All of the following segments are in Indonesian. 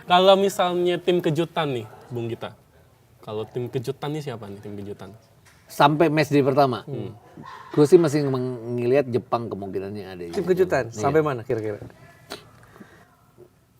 Kalau misalnya tim kejutan nih, Bung Gita. Kalau tim kejutan nih siapa nih tim kejutan? Sampai match day pertama. Gue sih masih ngelihat Jepang kemungkinannya ada. Tim kejutan sampai mana kira-kira?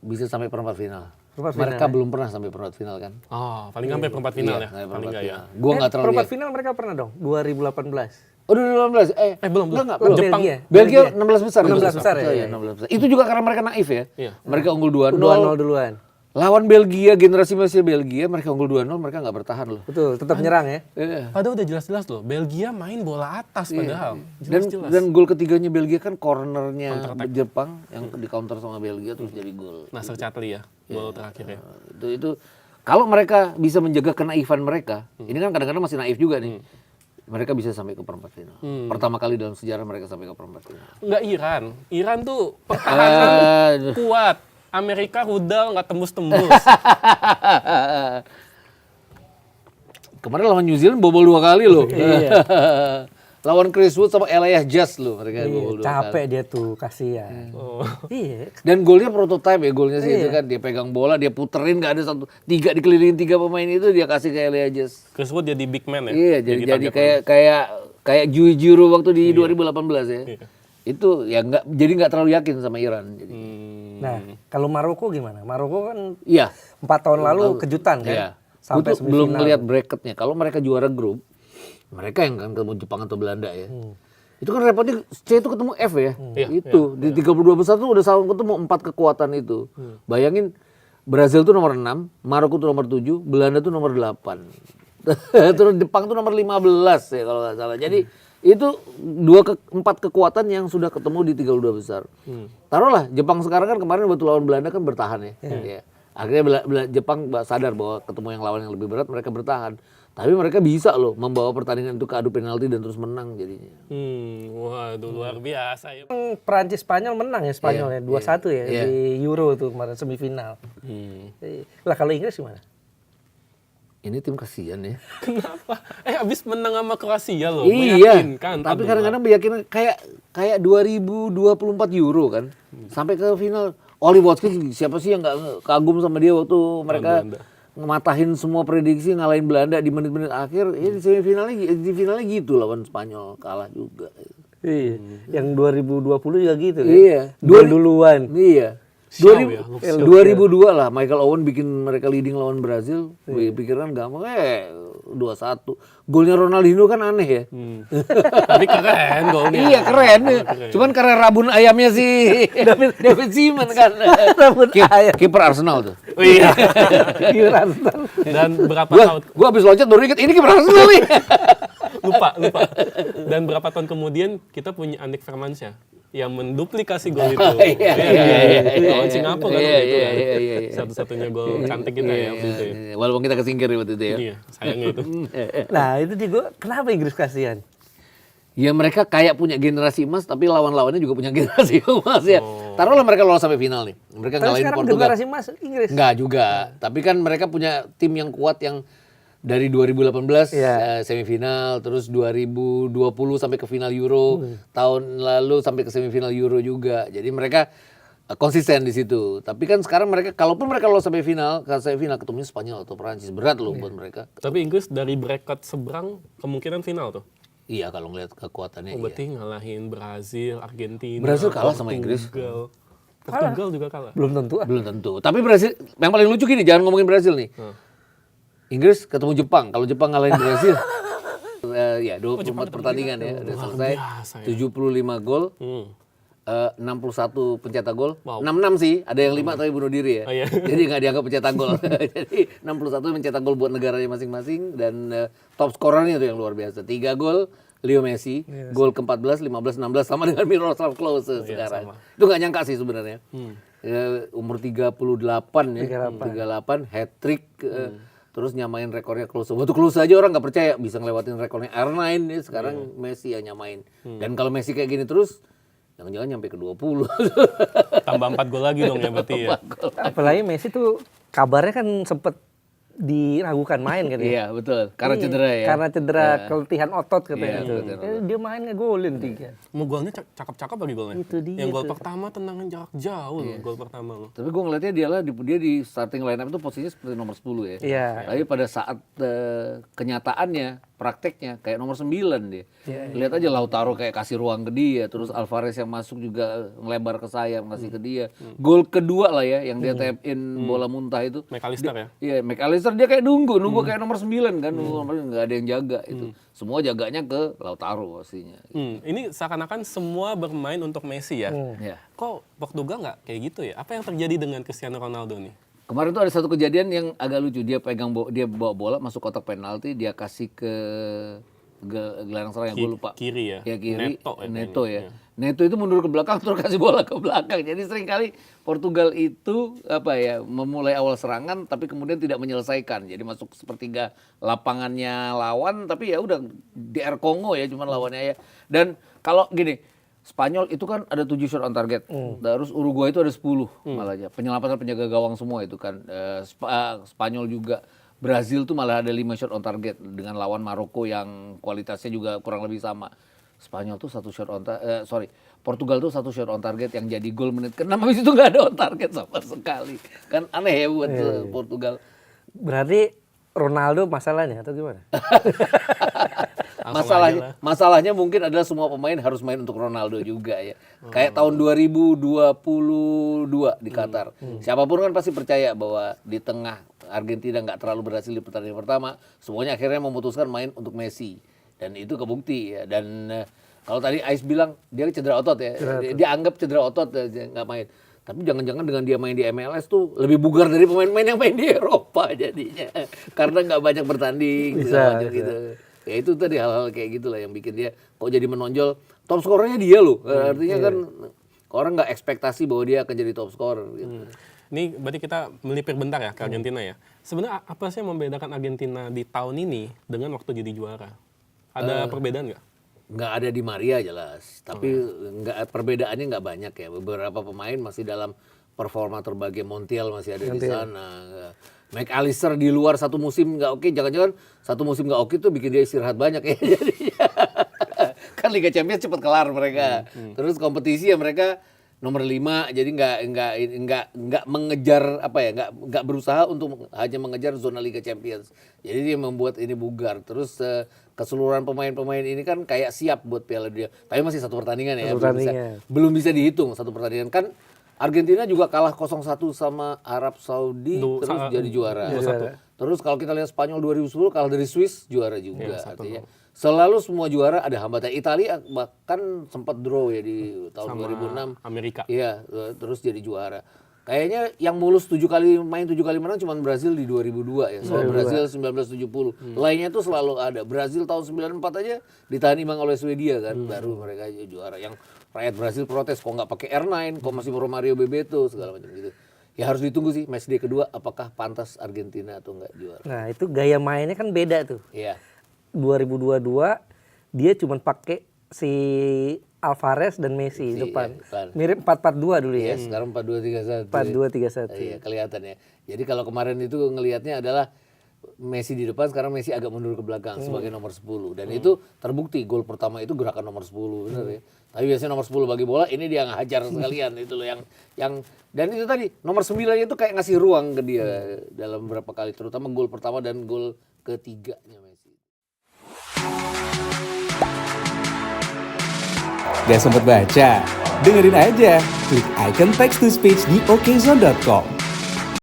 Bisa sampai perempat final. Perempat final, Mereka belum pernah sampai perempat final kan? Oh, paling sampai perempat final ya. Sampai Paling perempat enggak ya. final. Gue nggak terlalu Perempat lihat. final mereka pernah dong, 2018. Oh 2018? Belum. Enggak, Belum. Jepang. Belgia. Belgia 16 besar. 16 besar ya. 16 besar. Itu juga karena mereka naif ya. Iya. Mereka unggul 2-0. 2-0 duluan. Lawan Belgia, generasi masih Belgia, mereka unggul 2-0, mereka nggak bertahan loh. Betul, tetap nyerang ya. Iya. Padahal udah jelas-jelas loh, Belgia main bola atas padahal. Dan Jelas-jelas. dan gol ketiganya Belgia kan cornernya Jepang yang di counter sama Belgia terus jadi gol. Nasser Chatli ya, gol terakhir ya. Itu kalau mereka bisa menjaga kenaifan mereka, ini kan kadang-kadang masih naif juga nih. Mereka bisa sampai ke perempat final. Pertama kali dalam sejarah mereka sampai ke perempat final. Enggak Iran. Iran tuh pertahanan kuat. Amerika rudal nggak tembus-tembus. Kemarin lawan New Zealand bobol 2 kali loh. Iya. Lawan Chris Wood sama Elias Just loh mereka bobol 2 kali. Capek dia tuh, kasihan. Oh. Iya. Dan golnya prototype ya, golnya sih itu kan dia pegang bola, dia puterin nggak ada tiga dikelilingin 3 pemain itu dia kasih ke Elias Just. Chris Wood jadi big man ya. Iya, jadi target kayak Jui Jiro waktu di 2018 ya. Iya. Itu ya nggak terlalu yakin sama Iran jadi. Nah, kalau Maroko gimana? Maroko kan Iya. 4 tahun lalu kejutan kan? Iya. Sampai Gue tuh belum semifinal. ngelihat bracketnya. Kalau mereka juara grup, mereka yang kan ketemu Jepang atau Belanda ya. Itu kan repotnya C itu ketemu F ya. Iya, Itu di 32 besar tuh udah selalu ketemu 4 kekuatan itu. Bayangin Brazil tuh nomor 6, Maroko tuh nomor 7, Belanda tuh nomor 8. Terus Jepang tuh nomor 15 ya kalau nggak salah. Jadi itu 4 kekuatan yang sudah ketemu di 32 besar. Taruhlah Jepang sekarang kan kemarin waktu lawan Belanda kan bertahan ya. Ya. Akhirnya Jepang sadar bahwa ketemu yang lawan yang lebih berat mereka bertahan. Tapi mereka bisa loh membawa pertandingan itu ke adu penalti dan terus menang jadinya. Waduh luar biasa ya. Prancis Spanyol menang ya Spanyol ya 2-1 ya Iya. di Euro tuh kemarin semifinal. Lah kalau Inggris gimana? Ini tim kasihan ya. Kenapa? Abis menang sama Kroasia loh. Iya. Meyakinkan, Tapi 4-2. kadang-kadang meyakinkan kayak 2024 Euro kan. Sampai ke final Oli Watkins siapa sih yang nggak kagum sama dia waktu mereka Belanda. ngematahin semua prediksi ngalahin Belanda di menit-menit akhir. Ya di finalnya gitu lawan Spanyol kalah juga. Iya. Yang 2020 juga gitu kan? Iya. Gol duluan. Iya. Xiao ya, Luke Xiao. 2002 lah Michael Owen bikin mereka leading lawan Brazil. Pikiran gampang 2-1. Golnya Ronaldinho kan aneh ya. Tapi keren golnya. Iya keren. Cuman karena rabun ayamnya sih David Seaman kan. Rabun ayam. Kiper Arsenal tuh. Oh, iya. Giliran. Dan berapa tahun? Gua habis loncat baru inget ini kiper Arsenal nih. lupa. Dan berapa tahun kemudian kita punya Andik Firmansyah yang menduplikasi gol itu. Iya. Lawan Singapura kan waktu itu kan. Iya. Satu-satunya gol cantik kita ya waktu itu. Ya. Walaupun kita kesingkir waktu itu ya. Iya, sayangnya itu. Nah itu dia gue, kenapa Inggris kasihan? Ya mereka kayak punya generasi emas tapi lawan-lawannya juga punya generasi emas ya. Taruhlah mereka lolos sampai final nih. Mereka Tapi ngalahin sekarang Portugal. generasi emas Inggris. Enggak juga. Tapi kan mereka punya tim yang kuat yang dari 2018 Iya. semifinal, terus 2020 sampai ke final Euro, tahun lalu sampai ke semifinal Euro juga. Jadi mereka konsisten di situ. Tapi kan sekarang mereka, kalaupun mereka lolos sampai final ketemunya Spanyol atau Prancis, berat loh buat mereka. Tapi Inggris dari bracket seberang kemungkinan final tuh. Iya kalau ngeliat kekuatannya. Iya. Berarti ngalahin Brazil, Argentina. Brazil kalah sama Inggris. Portugal juga kalah. Belum tentu. Belum tentu. Tapi Brazil, yang paling lucu gini, jangan ngomongin Brazil nih. Inggris ketemu Jepang. Kalau Jepang ngalahin Brazil, ya 24 pertandingan ya udah selesai. biasa ya. 75 gol, 61 pencetak gol. Wow. 66 sih, ada yang 5 tapi bunuh diri ya. Oh, iya. Jadi nggak dianggap pencetak gol. Jadi 61 mencetak gol buat negaranya masing-masing dan top skorernya itu yang luar biasa. 3 gol Leo Messi, gol ke-14, 15, 16 sama dengan Miroslav Klose sekarang. sama. Itu nggak nyangka sih sebenarnya. Umur 38 ya, 38 hat trick. Terus nyamain rekornya Klose. Waktu Klose aja orang nggak percaya bisa ngelewatin rekornya R9 ya. Sekarang Messi yang nyamain. Dan kalau Messi kayak gini terus, jangan-jangan nyampe ke 20. Tambah 4 gol lagi dong ya berarti ya. Apalagi Messi tuh kabarnya kan sempet diragukan main kan ya. Iya, betul. Karena Iya, cedera ya. Karena cedera keletihan otot katanya. Iya, tuh. keletihan otot. Dia main ngegolin 3. Mau golnya cakep-cakep lagi golnya. Itu dia Yang gol tuh. pertama tendangan jarak jauh loh, gol pertama loh. Tapi gue ngeliatnya dia di starting line up itu posisinya seperti nomor 10 ya. Iya. Tapi pada saat kenyataannya, prakteknya kayak nomor 9 dia. Lihat aja Lautaro kayak kasih ruang ke dia, terus Alvarez yang masuk juga ngelebar ke sayap ngasih ke dia. Gol kedua lah ya yang dia tap in bola muntah itu. McAllister ya. Iya, McAllister dia kayak nunggu kayak nomor 9 kan, nggak ada yang jaga itu. Semua jaganya ke Lautaro pastinya. Ini seakan-akan semua bermain untuk Messi ya. Ya. Kok Portugal nggak kayak gitu ya? Apa yang terjadi dengan Cristiano Ronaldo nih? Kemarin tuh ada satu kejadian yang agak lucu. Dia dia bawa bola masuk kotak penalti, dia kasih ke gelandang serang yang gue lupa. Kiri ya. Ya kiri. Neto ya. Neto kayaknya. ya. Neto itu mundur ke belakang terus kasih bola ke belakang. Jadi seringkali Portugal itu memulai awal serangan tapi kemudian tidak menyelesaikan. Jadi masuk sepertiga lapangannya lawan tapi ya udah DR Kongo ya cuman lawannya ya. Dan kalau gini, Spanyol itu kan ada 7 shot on target. Terus Uruguay itu ada 10 malah aja. Penyelamatan penjaga gawang semua itu kan. Spanyol juga. Brazil tuh malah ada 5 shot on target dengan lawan Maroko yang kualitasnya juga kurang lebih sama. Spanyol tuh 1 shot on Portugal tuh 1 shot on target yang jadi gol menit ke-6 habis itu nggak ada on target sama sekali. Kan aneh ya buat Portugal. Berarti Ronaldo masalahnya atau gimana? Masalahnya mungkin adalah semua pemain harus main untuk Ronaldo juga ya. Kayak tahun 2022 di Qatar. Siapapun kan pasti percaya bahwa di tengah Argentina nggak terlalu berhasil di pertandingan pertama, semuanya akhirnya memutuskan main untuk Messi. Dan itu kebukti ya. Dan kalau tadi Ais bilang dia cedera otot ya. Dia anggap cedera otot nggak main. Tapi jangan-jangan dengan dia main di MLS tuh lebih bugar dari pemain-pemain yang main di Eropa jadinya. Karena nggak banyak bertanding gitu. Ya itu tadi hal-hal kayak gitulah yang bikin dia kok jadi menonjol. Top skornya dia loh. Artinya kan orang nggak ekspektasi bahwa dia akan jadi top scorer gitu. Ini berarti kita melipir bentar ya ke Argentina ya. Sebenarnya apa sih yang membedakan Argentina di tahun ini dengan waktu jadi juara? Ada perbedaan nggak? Nggak ada di Maria jelas, tapi perbedaannya nggak banyak ya. Beberapa pemain masih dalam performa terbaik. Montiel masih ada di sana. McAllister di luar satu musim nggak oke, jangan-jangan satu musim nggak oke tuh bikin dia istirahat banyak ya. Jadinya kan Liga Champions cepat kelar mereka. Terus kompetisi ya mereka nomor 5, jadi nggak mengejar nggak berusaha untuk hanya mengejar zona Liga Champions. Jadi dia membuat ini bugar. Terus keseluruhan pemain-pemain ini kan kayak siap buat Piala Dunia. Tapi masih satu pertandingan ya, belum bisa dihitung satu pertandingan kan. Argentina juga kalah 0-1 sama Arab Saudi terus jadi juara. Terus kalau kita lihat Spanyol 2010 kalah dari Swiss juara juga. Artinya selalu semua juara ada hambatan. Italia bahkan sempat draw ya di tahun sama 2006. Amerika. Iya, terus jadi juara. Kayaknya yang mulus 7 kali menang cuma Brazil di 2002 ya. Soal Brazil 1970. Lainnya tuh selalu ada. Brazil tahun 94 aja ditahan imbang oleh Swedia kan. Baru mereka aja juara. Yang rakyat Brazil protes kok nggak pakai R9, kok masih Romario Bebeto segala macam gitu. Ya harus ditunggu sih match day kedua apakah pantas Argentina atau enggak juara. Nah, itu gaya mainnya kan beda tuh. Iya. 2022 dia cuma pakai si Alvarez dan Messi depan. Depan. Mirip 4-4-2 dulu ya. Sekarang 4-2-3-1. 4-2-3-1. Iya, kelihatan ya. Jadi kalau kemarin itu ngelihatnya adalah Messi di depan, sekarang Messi agak mundur ke belakang sebagai nomor 10. Dan itu terbukti gol pertama itu gerakan nomor 10 benar ya. Tapi biasanya nomor 10 bagi bola, ini dia ngajar sekalian itu loh yang dan itu tadi nomor 9 itu kayak ngasih ruang ke dia dalam beberapa kali, terutama gol pertama dan gol ketiganya Messi. Gak sempet baca? Dengerin aja, klik icon text to speech di okezone.com.